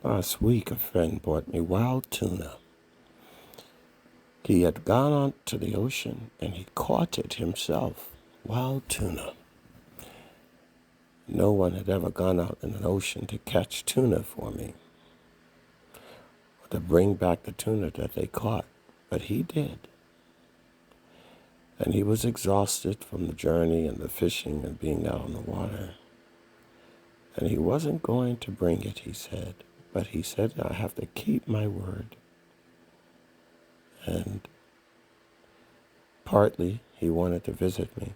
Last week, a friend brought me wild tuna. He had gone out to the ocean and he caught it himself. Wild tuna. No one had ever gone out in an ocean to catch tuna for me, or to bring back the tuna that they caught, but he did. And he was exhausted from the journey and the fishing and being out on the water. And he wasn't going to bring it, he said, but he said, I have to keep my word. And partly he wanted to visit me.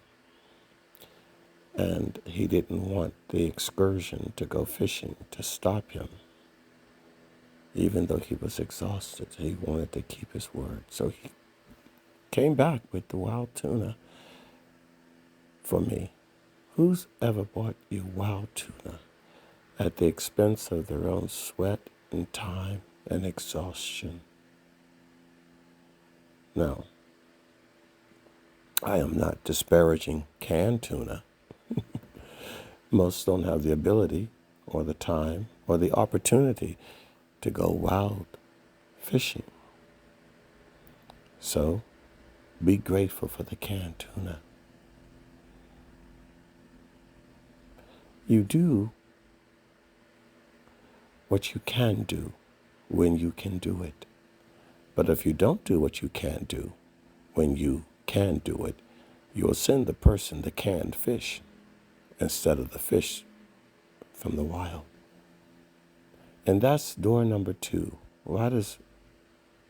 And he didn't want the excursion to go fishing to stop him. Even though he was exhausted, he wanted to keep his word. So he came back with the wild tuna for me. Who's ever bought you wild tuna at the expense of their own sweat and time and exhaustion? Now, I am not disparaging canned tuna. Most don't have the ability or the time or the opportunity to go wild fishing. So, be grateful for the canned tuna. You do what you can do when you can do it. But if you don't do what you can do when you can do it, you'll send the person the canned fish instead of the fish from the wild. And that's door number 2. Why does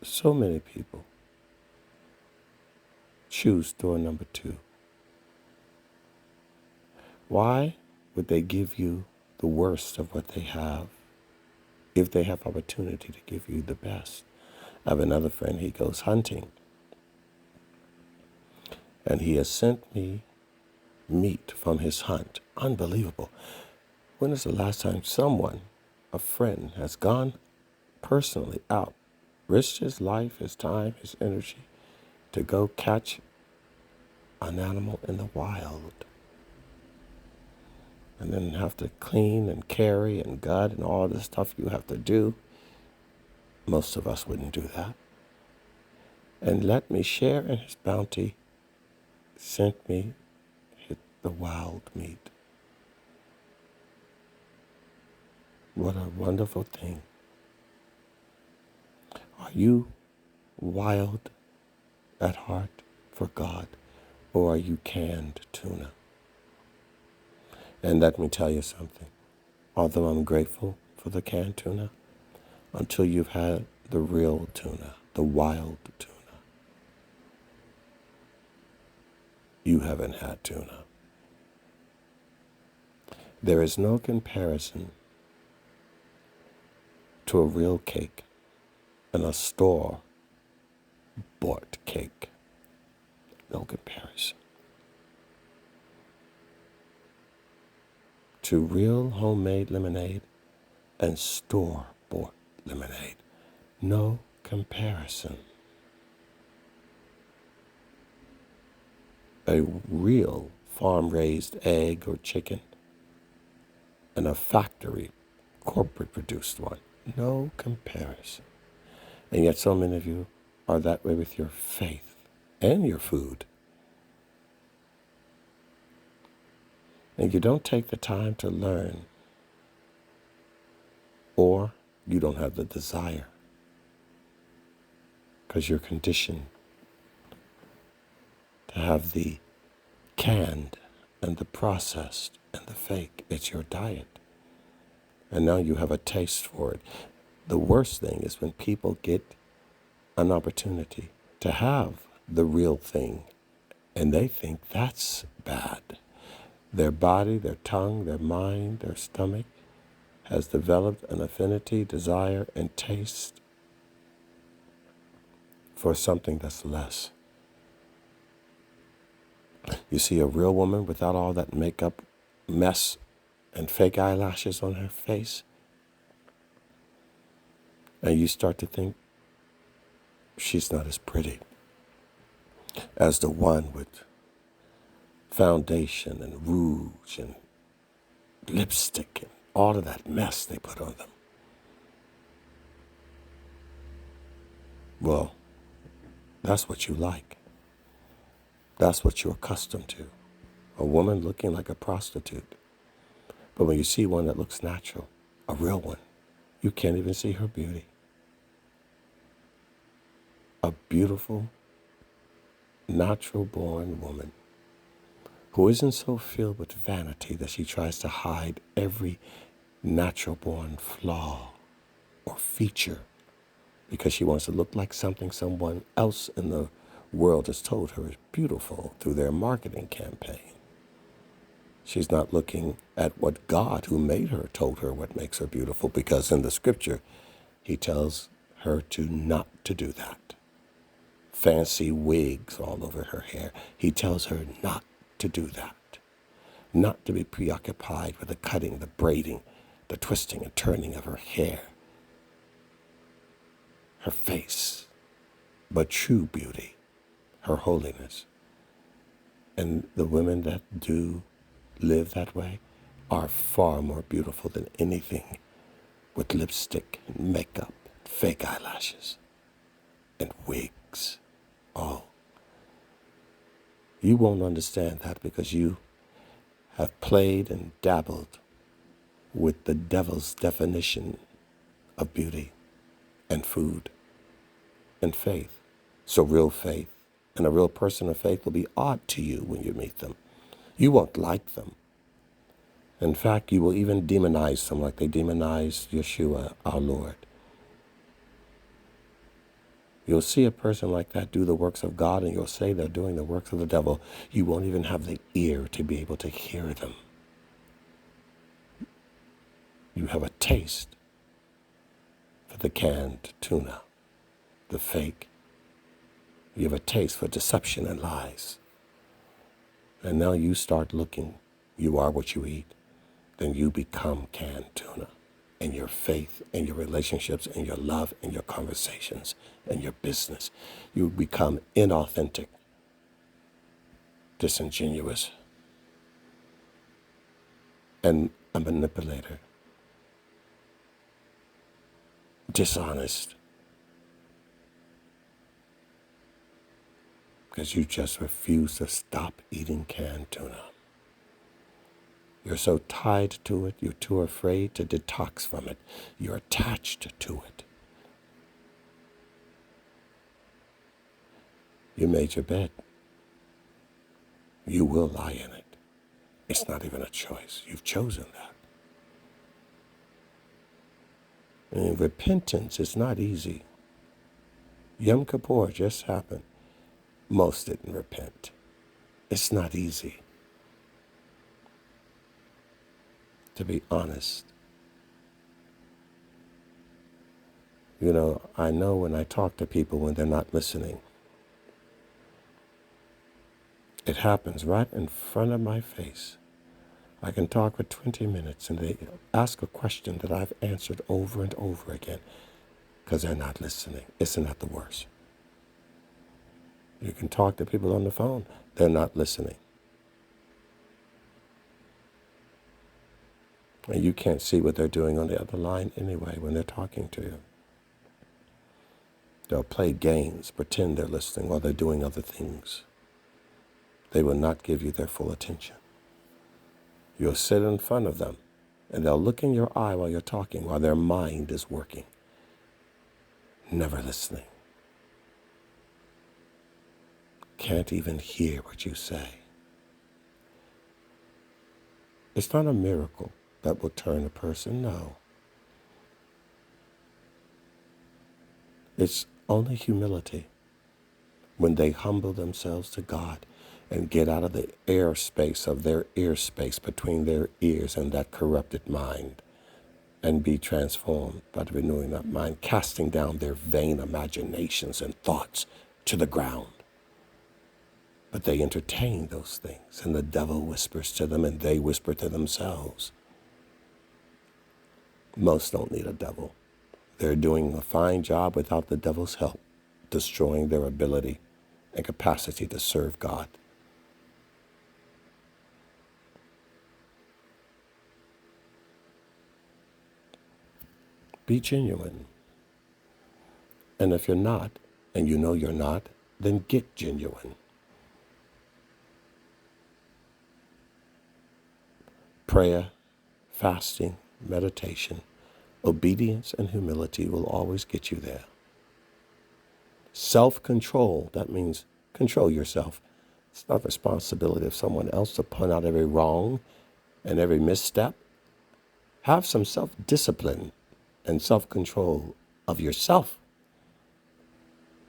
so many people choose door number 2? Why would they give you the worst of what they have if they have opportunity to give you the best? I have another friend, he goes hunting. And he has sent me meat from his hunt. Unbelievable. When is the last time someone, a friend, has gone personally out, risked his life, his time, his energy, to go catch an animal in the wild, and then have to clean and carry and gut and all the stuff you have to do? Most of us wouldn't do that. And let me share in his bounty, sent me the wild meat. What a wonderful thing. Are you wild at heart for God, or are you canned tuna? And let me tell you something. Although I'm grateful for the canned tuna, until you've had the real tuna, the wild tuna, you haven't had tuna. There is no comparison to a real cake and a store-bought cake. No comparison. To real homemade lemonade and store-bought lemonade. No comparison. A real farm-raised egg or chicken and a factory corporate-produced one. No comparison. And yet so many of you are that way with your faith and your food. And you don't take the time to learn, or you don't have the desire, because you're conditioned to have the canned and the processed and the fake. It's your diet. And now you have a taste for it. The worst thing is when people get an opportunity to have the real thing, and they think that's bad. Their body, their tongue, their mind, their stomach has developed an affinity, desire, and taste for something that's less. You see a real woman without all that makeup mess and fake eyelashes on her face, and you start to think she's not as pretty as the one with foundation and rouge and lipstick and all of that mess they put on them. Well, that's what you like. That's what you're accustomed to. A woman looking like a prostitute. But when you see one that looks natural, a real one, you can't even see her beauty. A beautiful, natural-born woman who isn't so filled with vanity that she tries to hide every natural-born flaw or feature because she wants to look like something someone else in the world has told her is beautiful through their marketing campaign. She's not looking at what God, who made her, told her what makes her beautiful, because in the scripture, he tells her to not to do that. Fancy wigs all over her hair. He tells her not to do that. Not to be preoccupied with the cutting, the braiding, the twisting and turning of her hair, her face, but true beauty, her holiness. And the women that do live that way are far more beautiful than anything with lipstick and makeup, fake eyelashes, and wigs. Oh, you won't understand that because you have played and dabbled with the devil's definition of beauty and food and faith. So real faith and a real person of faith will be odd to you when you meet them. You won't like them. In fact, you will even demonize them like they demonized Yeshua, our Lord. You'll see a person like that do the works of God, and you'll say they're doing the works of the devil. You won't even have the ear to be able to hear them. You have a taste for the canned tuna, the fake. You have a taste for deception and lies. And now you start looking. You are what you eat. Then you become canned tuna. And your faith and your relationships and your love and your conversations and your business. You become inauthentic, disingenuous, and a manipulator, dishonest, because you just refuse to stop eating canned tuna. You're so tied to it, you're too afraid to detox from it. You're attached to it. You made your bed. You will lie in it. It's not even a choice. You've chosen that. And repentance is not easy. Yom Kippur just happened. Most didn't repent. It's not easy. To be honest. You know, I know when I talk to people when they're not listening. It happens right in front of my face. I can talk for 20 minutes and they ask a question that I've answered over and over again because they're not listening. Isn't that the worst? You can talk to people on the phone. They're not listening. And you can't see what they're doing on the other line anyway when they're talking to you. They'll play games, pretend they're listening while they're doing other things. They will not give you their full attention. You'll sit in front of them, and they'll look in your eye while you're talking, while their mind is working. Never listening. Can't even hear what you say. It's not a miracle that will turn a person, no. It's only humility when they humble themselves to God and get out of the airspace of their ear space between their ears and that corrupted mind and be transformed by the renewing of mind, casting down their vain imaginations and thoughts to the ground. But they entertain those things, and the devil whispers to them, and they whisper to themselves. Most don't need a devil. They're doing a fine job without the devil's help, destroying their ability and capacity to serve God. Be genuine. And if you're not, and you know you're not, then get genuine. Prayer, fasting, meditation, obedience, and humility will always get you there. Self-control, that means control yourself. It's not the responsibility of someone else to point out every wrong and every misstep. Have some self-discipline and self-control of yourself.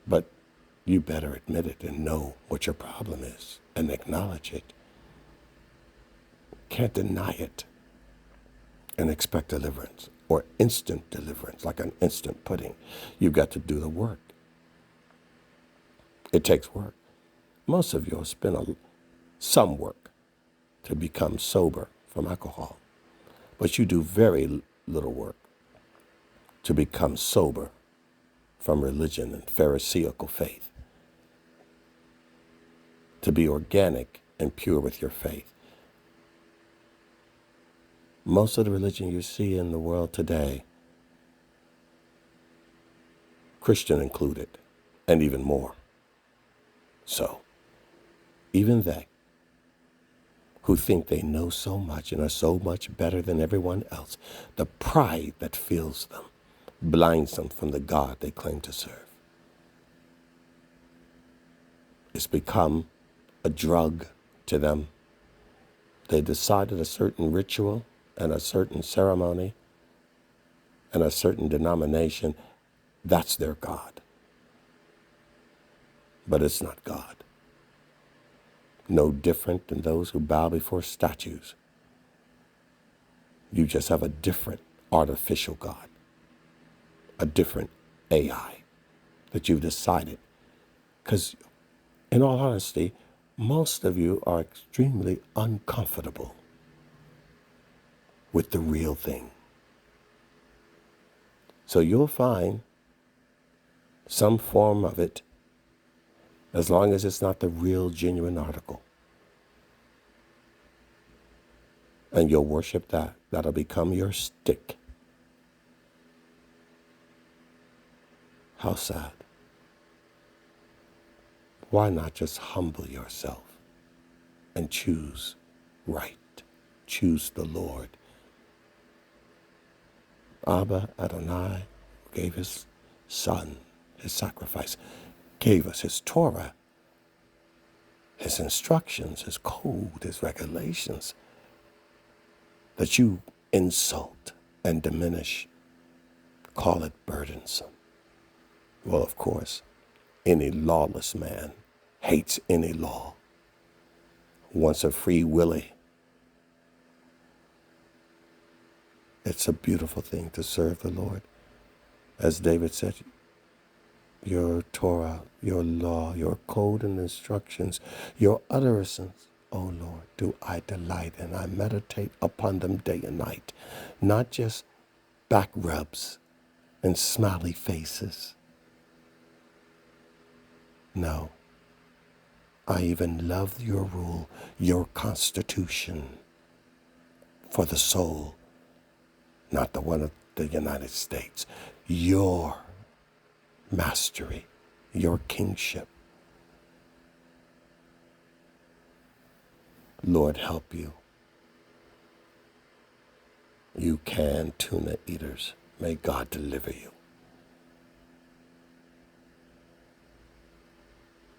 But you better admit it and know what your problem is and acknowledge it. Can't deny it and expect deliverance or instant deliverance, like an instant pudding. You've got to do the work. It takes work. Most of you will spend some work to become sober from alcohol, but you do very little work to become sober from religion and Pharisaical faith, to be organic and pure with your faith. Most of the religion you see in the world today, Christian included, and even more. So, even they who think they know so much and are so much better than everyone else, the pride that fills them blinds them from the God they claim to serve. It's become a drug to them. They decided a certain ritual and a certain ceremony and a certain denomination, that's their God. But it's not God. No different than those who bow before statues. You just have a different artificial God, a different AI that you've decided. Because in all honesty, most of you are extremely uncomfortable with the real thing. So you'll find some form of it, as long as it's not the real, genuine article. And you'll worship that. That'll become your stick. How sad. Why not just humble yourself and choose right? Choose the Lord. Abba, Adonai, gave his son, his sacrifice, gave us his Torah, his instructions, his code, his regulations, that you insult and diminish, call it burdensome. Well, of course, any lawless man hates any law, wants a free willy. It's a beautiful thing to serve the Lord. As David said, your Torah, your law, your code and instructions, your utterances, O Lord, do I delight in. I meditate upon them day and night. Not just back rubs and smiley faces. No. I even love your rule, your constitution for the soul, not the one of the United States. Your mastery, your kingship. Lord, help you. You can tuna eaters. May God deliver you.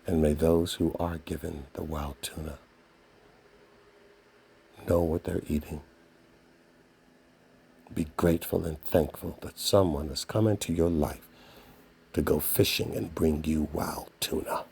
And may those who are given the wild tuna know what they're eating. Be grateful and thankful that someone has come into your life to go fishing and bring you wild tuna.